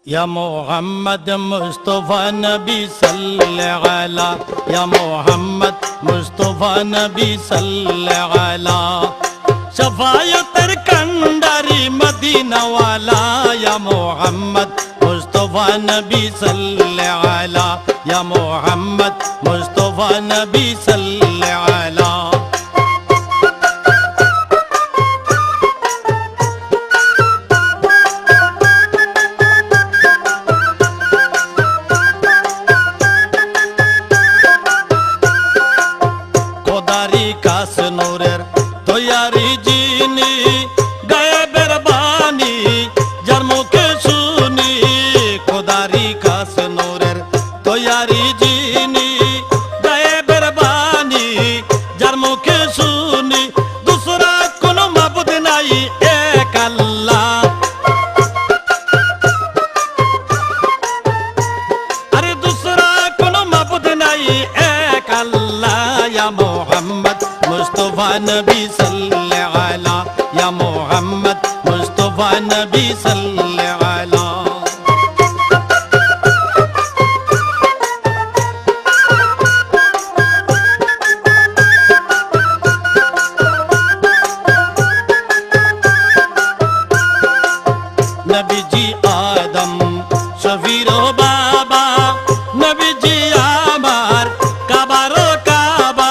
या मोहम्मद मुस्तफा नबी सल्लल्लाहु अलैहि या मोहम्मद मुस्तफा नबी सल्लल्लाहु अलैहि शफायतर कंडारी मदीना वाला या मोहम्मद मुस्तफा नबी सल्लल्लाहु अलैहि या मोहम्मद मुस्तफा नबी सल्लल्लाहु अलैहि কাস নূরের তৈয়ারি জিনি গায়েবের বাণী যার মুখে শুনি খোদারি কাস নূরের তৈয়ারি জিনি গায়েবের বাণী যার মুখে শুনি দুসরা কোনো মাবুদ নাই এক আল্লাহ আরে দুসরা কোনো মাবুদ নাই এক আল্লাহ ইয়া মোহাম্মদ मुस्तफा नबी सल्लल्लाहु अलैहि या मोहम्मद मुस्तफा नबी सल्लल्लाहु अलैहि नबी जी आदम शफीरो बाबा नबी जी आमार काबारो काबा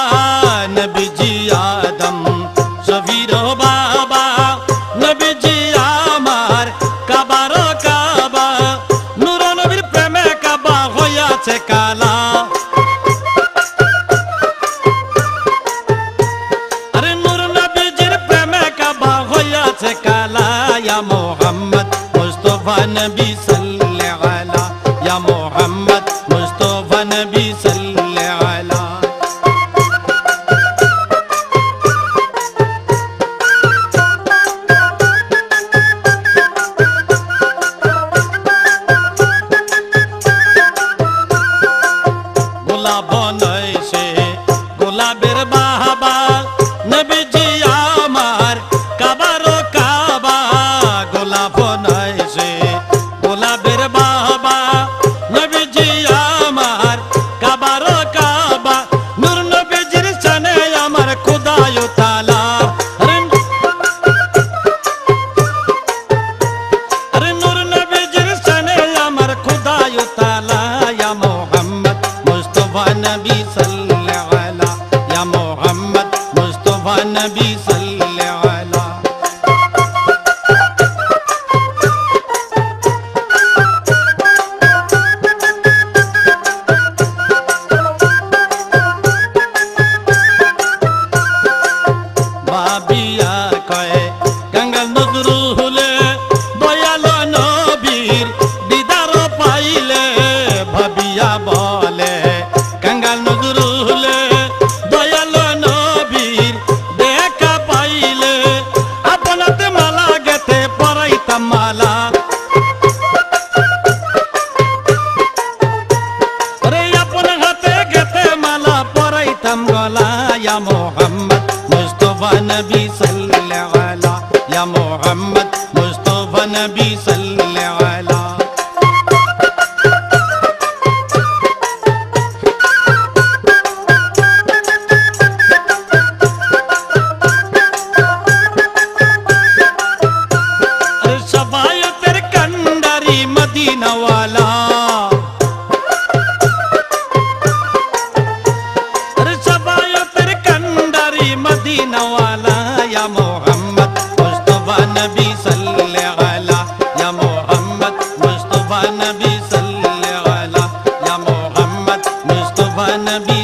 नबी जी आदम शफीरो बाबा नबी जी आमार काबारो काबा नूर नबीर प्रेमे काबा হইয়াছে কালা আরে নূর নবীজির প্রেমে কাবা হইয়াছে কালা ইয়া মোহাম্মদ মুস্তফা নবী সাল্লাল্লাহু আলাইহি ইয়া মোহাম্মদ মুস্তফা নবী সাল্লাল্লাহু আলাইহি গোলাপ নয়সে গোলাপের বাহাবা নবীজি আমার কাবারো কাবা গোলাপ নয়সে গোলাপের বাহাবা নবীজি আমার কাবারো কাবা নূর নবীজির শানে আমার খোদায় তাআলা আরে নূর নবীজির শানে আমার খোদায় তাআলা ইয়া মোহাম্মদ मुस्तफा नबी सल्लल्लाहु अलैहि या मोहम्मद मुस्तफा नबी सल्लल्लाहु अलैहि बाबिया कहे गंगा नजरू हुले दयालो नबीर दीदार पाइले भाबिया बोले गंगा नजरू हुले दयालो नबीर দেখা পাইলে আপনাতে মালা গেতে পরাইতাম মালা আরে আপন হাতে গেতে মালা পরাইতাম গলা ইয়া মোহাম্মদ মুস্তফা নবী সাল্লাল্লাহু আলাইহি ইয়া মোহাম্মদ মুস্তফা নবী সাল্লাল্লাহু আলাইহি शफायतर कंडारी मदीना वाला अरे शफायतर कंडारी मदीना वाला या मोहम्मद मुस्तफा नबी सल्लल्लाहु अलैहि या मोहम्मद मुस्तफा नबी सल्लल्लाहु अलैहि या मोहम्मद मुस्तफा नबी